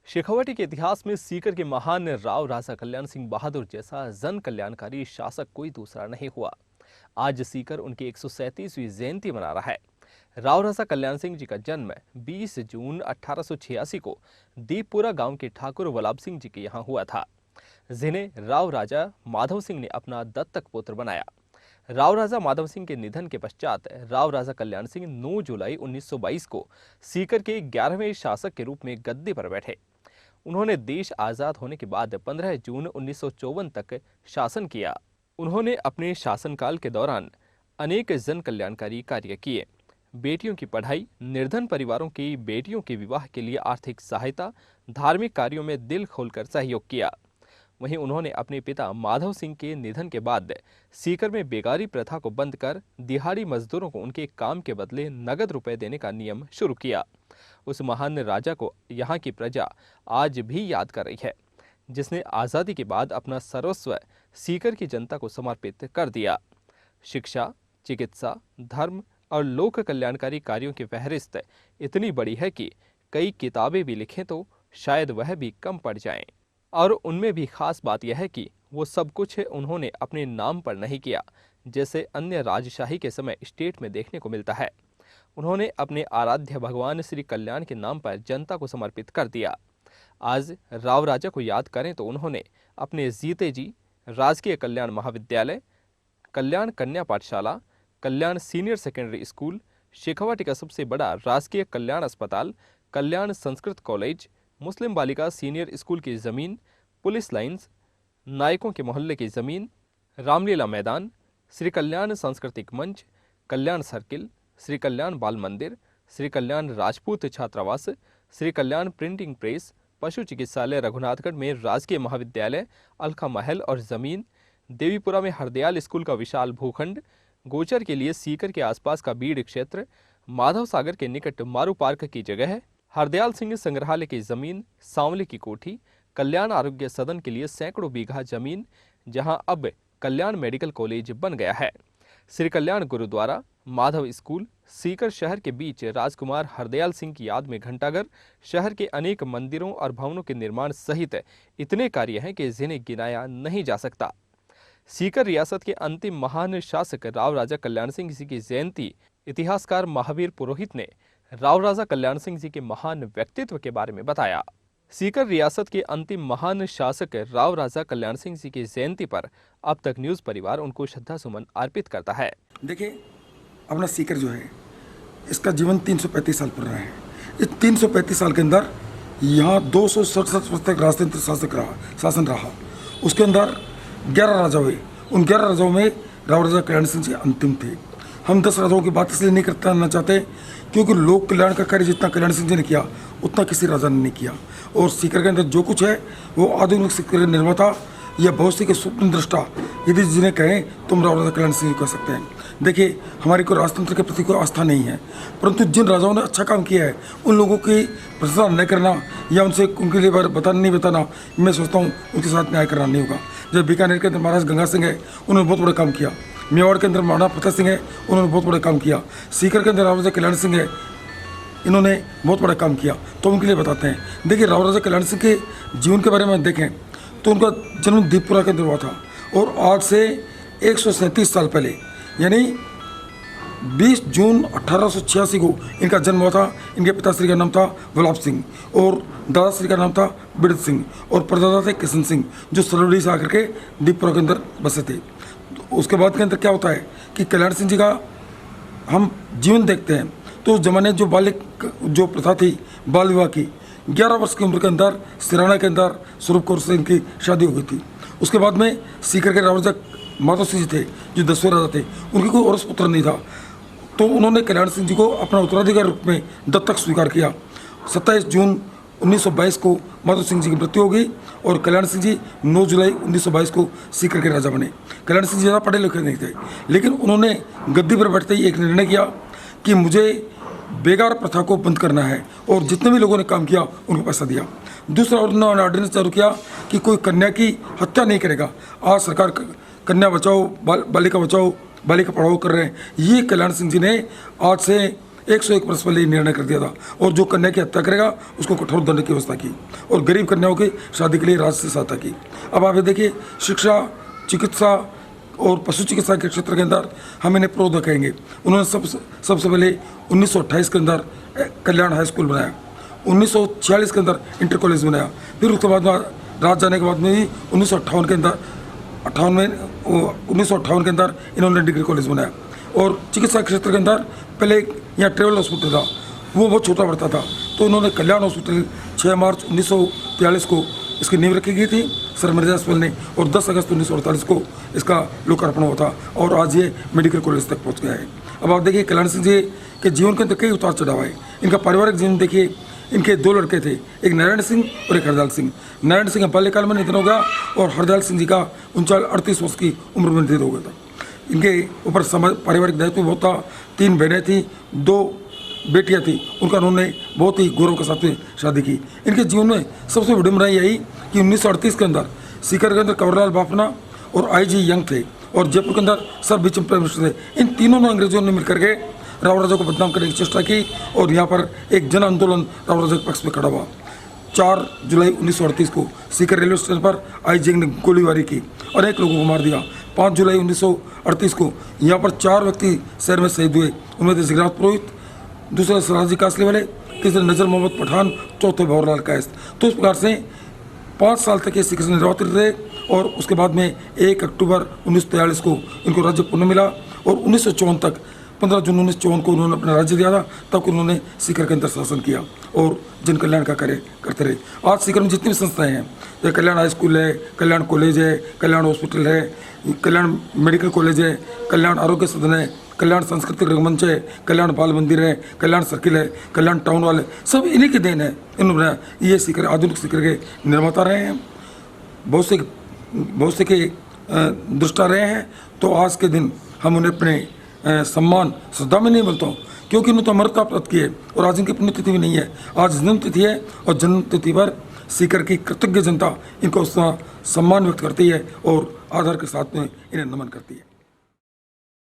शेखावाटी के इतिहास में सीकर के महान राव राजा कल्याण सिंह बहादुर जैसा जन कल्याणकारी शासक कोई दूसरा नहीं हुआ। आज सीकर उनकी 137वीं जयंती मना रहा है। राव राजा कल्याण सिंह जी का जन्म 20 जून 1886 को दीपपुरा गांव के ठाकुर वल्लभ सिंह जी के यहाँ हुआ था, जिन्हें राव राजा माधव सिंह ने अपना दत्तक पुत्र बनाया। राव राजा माधव सिंह के निधन के पश्चात राव राजा कल्याण सिंह 9 जुलाई 1922 को सीकर के 11वें शासक के रूप में गद्दी पर बैठे। उन्होंने देश आजाद होने के बाद 15 जून 1954 तक शासन किया। उन्होंने अपने शासनकाल के दौरान अनेक जन कल्याणकारी कार्य किए। बेटियों की पढ़ाई, निर्धन परिवारों की बेटियों के विवाह के लिए आर्थिक सहायता, धार्मिक कार्यों में दिल खोलकर सहयोग किया। वहीं उन्होंने अपने पिता माधव सिंह के निधन के बाद सीकर में बेगारी प्रथा को बंद कर दिहाड़ी मजदूरों को उनके काम के बदले नगद रुपए देने का नियम शुरू किया। उस महान राजा को यहाँ की प्रजा आज भी याद कर रही है, जिसने आज़ादी के बाद अपना सर्वस्व सीकर की जनता को समर्पित कर दिया। शिक्षा, चिकित्सा, धर्म और लोक कल्याणकारी कार्यों की फहरिस्त इतनी बड़ी है कि कई किताबें भी लिखें तो शायद वह भी कम पड़ जाएं। और उनमें भी खास बात यह है कि वो सब कुछ उन्होंने अपने नाम पर नहीं किया, जैसे अन्य राजशाही के समय स्टेट में देखने को मिलता है। उन्होंने अपने आराध्य भगवान श्री कल्याण के नाम पर जनता को समर्पित कर दिया। आज राव राजा को याद करें तो उन्होंने अपने जीते जी राजकीय कल्याण महाविद्यालय, कल्याण कन्या पाठशाला, कल्याण सीनियर सेकेंडरी स्कूल, शेखावाटी का सबसे बड़ा राजकीय कल्याण अस्पताल, कल्याण संस्कृत कॉलेज, मुस्लिम बालिका सीनियर स्कूल की ज़मीन, पुलिस लाइन्स, नायकों के मोहल्ले की ज़मीन, रामलीला मैदान, श्री कल्याण सांस्कृतिक मंच, कल्याण सर्किल, श्री कल्याण बाल मंदिर, श्री कल्याण राजपूत छात्रावास, श्री कल्याण प्रिंटिंग प्रेस, पशु चिकित्सालय रघुनाथगढ़ में राजकीय महाविद्यालय, अलखा महल और ज़मीन, देवीपुरा में हरदयाल स्कूल का विशाल भूखंड, गोचर के लिए सीकर के आसपास का बीड़ क्षेत्र, माधव सागर के निकट मारू पार्क की जगह, हरदयाल सिंह संग्रहालय की जमीन, सांवले की कोठी, कल्याण आरोग्य सदन के लिए सैकड़ों बीघा जमीन, जहां अब कल्याण मेडिकल कॉलेज बन गया है, श्री कल्याण गुरुद्वारा, माधव स्कूल, सीकर शहर के बीच राजकुमार हरदयाल सिंह की याद में घंटाघर, शहर के अनेक मंदिरों और भवनों के निर्माण सहित इतने कार्य हैं कि जिन्हें गिनाया नहीं जा सकता। सीकर रियासत के अंतिम महान शासक राव राजा कल्याण सिंह जी की जयंती इतिहासकार महावीर पुरोहित ने राव राजा कल्याण सिंह जी के महान व्यक्तित्व के बारे में बताया। सीकर रियासत के अंतिम महान शासक राव राजा कल्याण सिंह जी की जयंती पर अब तक न्यूज़ परिवार उनको श्रद्धा सुमन अर्पित करता है। देखिए, अपना सीकर जो है इसका जीवन 335 साल पुराना है। इस 335 साल के अंदर यहाँ 267 वर्ष तक राजतंत्र शासन रहा। उसके अंदर 11 राजा हुए। उन 11 राजाओं में राव राजा कल्याण सिंह जी अंतिम थे। हम 10 राजाओं की बात इसलिए नहीं करना चाहते क्योंकि लोक कल्याण का कार्य जितना कल्याण सिंह जी ने किया उतना किसी राजा ने नहीं किया। और सीकर के अंदर जो कुछ है वो आधुनिक सीकर निर्माता या भविष्य के स्वप्न दृष्टा यदि जिन्हें कहें तो हम राव राजा कल्याण सिंह जी कह सकते हैं। देखिए, हमारी कोई राजतंत्र के प्रति कोई आस्था नहीं है, परंतु जिन राजाओं ने अच्छा काम किया है उन लोगों की प्रशंसा न करना या उनसे उनके लिए नहीं बताना, मैं सोचता हूँ उनके साथ न्याय करना नहीं होगा। जब बीकानेर के अंदर महाराज गंगा सिंह है, उन्होंने बहुत बड़ा काम किया। मेवाड़ के अंदर महाराणा प्रताप सिंह है, उन्होंने बहुत बड़ा काम किया। सीकर के अंदर राव राजा कल्याण सिंह है, इन्होंने बहुत बड़ा काम किया, तो उनके लिए बताते हैं। देखिए, राव राजा कल्याण सिंह के जीवन के बारे में देखें तो उनका जन्म दीपपुरा के अंदर हुआ था और आज से 137 साल पहले यानी 20 जून 1886 को इनका जन्म हुआ था। इनके पिताश्री का नाम था वल्लभ सिंह और दादाश्री का नाम था बिरद सिंह और परदादा थे किशन सिंह, जो सरवड़ी से आकर के दीपपुरा के अंदर बसे थे। उसके बाद के अंदर क्या होता है कि कल्याण सिंह जी का हम जीवन देखते हैं तो उस जमाने जो प्रथा थी बाल विवाह की, 11 वर्ष की उम्र के अंदर सिराना के अंदर स्वरूप कौर से इनकी शादी हो गई थी। उसके बाद में सीकर के राव राजा माधव सिंह जी थे जो 10वें राजा थे, उनकी कोई और पुत्र नहीं था, तो उन्होंने कल्याण सिंह जी को अपना उत्तराधिकारी रूप में दत्तक स्वीकार किया। 27 जून 1922 को माधव सिंह जी की मृत्यु हो गई और कल्याण सिंह जी 9 जुलाई 1922 को सीकर के राजा बने। कल्याण सिंह जी ज़्यादा पढ़े लिखे नहीं थे, लेकिन उन्होंने गद्दी पर बैठते ही एक निर्णय किया कि मुझे बेगार प्रथा को बंद करना है और जितने भी लोगों ने काम किया उनको पैसा दिया। दूसरा उन्होंने ऑर्डिनेंस जारी किया कि कोई कन्या की हत्या नहीं करेगा। आज सरकार कन्या बचाओ, बालिका बचाओ, बालिका पढ़ाओ कर रहे हैं। ये कल्याण सिंह जी ने आज से 101 वर्ष पहले ये निर्णय कर दिया था और जो कन्या की हत्या करेगा उसको कठोर दंड की व्यवस्था की और गरीब कन्याओं की शादी के लिए राजस्व सहायता की। अब आप ये देखिए, शिक्षा, चिकित्सा और पशु चिकित्सा के क्षेत्र के अंदर हम इन्हें प्रोत्साहन करेंगे। उन्होंने सबसे पहले 1928 के अंदर कल्याण हाई स्कूल बनाया, 1946 के अंदर इंटर कॉलेज बनाया, फिर उसके बाद राज जाने के बाद में ही 1958 के अंदर 1958 के अंदर इन्होंने डिग्री कॉलेज बनाया। और चिकित्सा क्षेत्र के अंदर पहले यहाँ ट्रेवल हॉस्पिटल था, वो बहुत छोटा पड़ता था, तो उन्होंने कल्याण हॉस्पिटल 6 मार्च 1943 को इसकी नींव रखी गई थी सर मिर्जा अस्पताल ने, और 10 अगस्त 1948 को इसका लोकार्पण हुआ था और आज ये मेडिकल कॉलेज तक पहुँच गया है। अब आप देखिए, कल्याण सिंह जी के जीवन के अंदर कई उतार चढ़ाव है। इनका पारिवारिक जीवन देखिए, इनके 2 लड़के थे, एक नारायण सिंह और एक हरदयाल सिंह। नारायण सिंह का बाल्यकाल में निधन हो गया और हरदयाल सिंह जी का 38 वर्ष की उम्र में निधन हो गया था। इनके ऊपर पारिवारिक दायित्व बहुत था। 3 बहनें थीं, 2 बेटियां थीं, उनका उन्होंने बहुत ही गौरव के साथ में शादी की। इनके जीवन में सबसे बड़ी बुराई यही कि 1938 के अंदर सीकर के अंदर कंवरलाल बाफना और IG यंग थे और जयपुर के अंदर सर बीचम प्राइम मिनिस्टर थे। इन तीनों ने अंग्रेजों ने मिलकर के राव राजा को बदनाम करने की चेष्टा की और यहाँ पर एक जन आंदोलन राव राजा के पक्ष में खड़ा हुआ। 4 जुलाई 1938 को सीकर रेलवे स्टेशन पर IG यंग ने गोलीबारी की और 1 लोगों को मार दिया। 5 जुलाई 1938 को यहाँ पर 4 व्यक्ति शहर में शहीद हुए। उनमें थे जगन्नाथ पुरोहित, दूसरे सराजी कासले वाले, तीसरे नजर मोहम्मद पठान, चौथे भंवरलाल कायस्थ। तो इस प्रकार से 5 साल तक ये सिख से निर्वाचित रहे और उसके बाद में 1 अक्टूबर 1943 को इनको राज्य पुनः मिला और 1954 तक 15 जून 1954 को उन्होंने अपना राज्य दिया था। तब उन्होंने सीकर के अंदर शासन किया और जन कल्याण का कार्य करते रहे। आज सीकर में जितनी भी संस्थाएं हैं, जैसे कल्याण हाई स्कूल है, कल्याण कॉलेज है, कल्याण हॉस्पिटल है, कल्याण मेडिकल कॉलेज है, कल्याण आरोग्य सदन है, कल्याण सांस्कृतिक रंगमंच है, कल्याण बाल मंदिर है, कल्याण सर्किल है, कल्याण टाउन हॉल है, सब इन्हीं के देन है। इन्होंने बनाया। ये सीकर आधुनिक सीकर के निर्माता रहे हैं, बहुत से के दृष्टा रहे हैं। तो आज के दिन हम उन्हें अपने सम्मान श्रद्धा में नहीं मिलता हूँ, क्योंकि उन्होंने तो अमरता प्राप्त की है और आज इनकी पुण्यतिथि भी नहीं है। आज जन्मतिथि है और जन्मतिथि पर सीकर की कृतज्ञ जनता इनको उसका सम्मान व्यक्त करती है और आदर के साथ में इन्हें नमन करती है।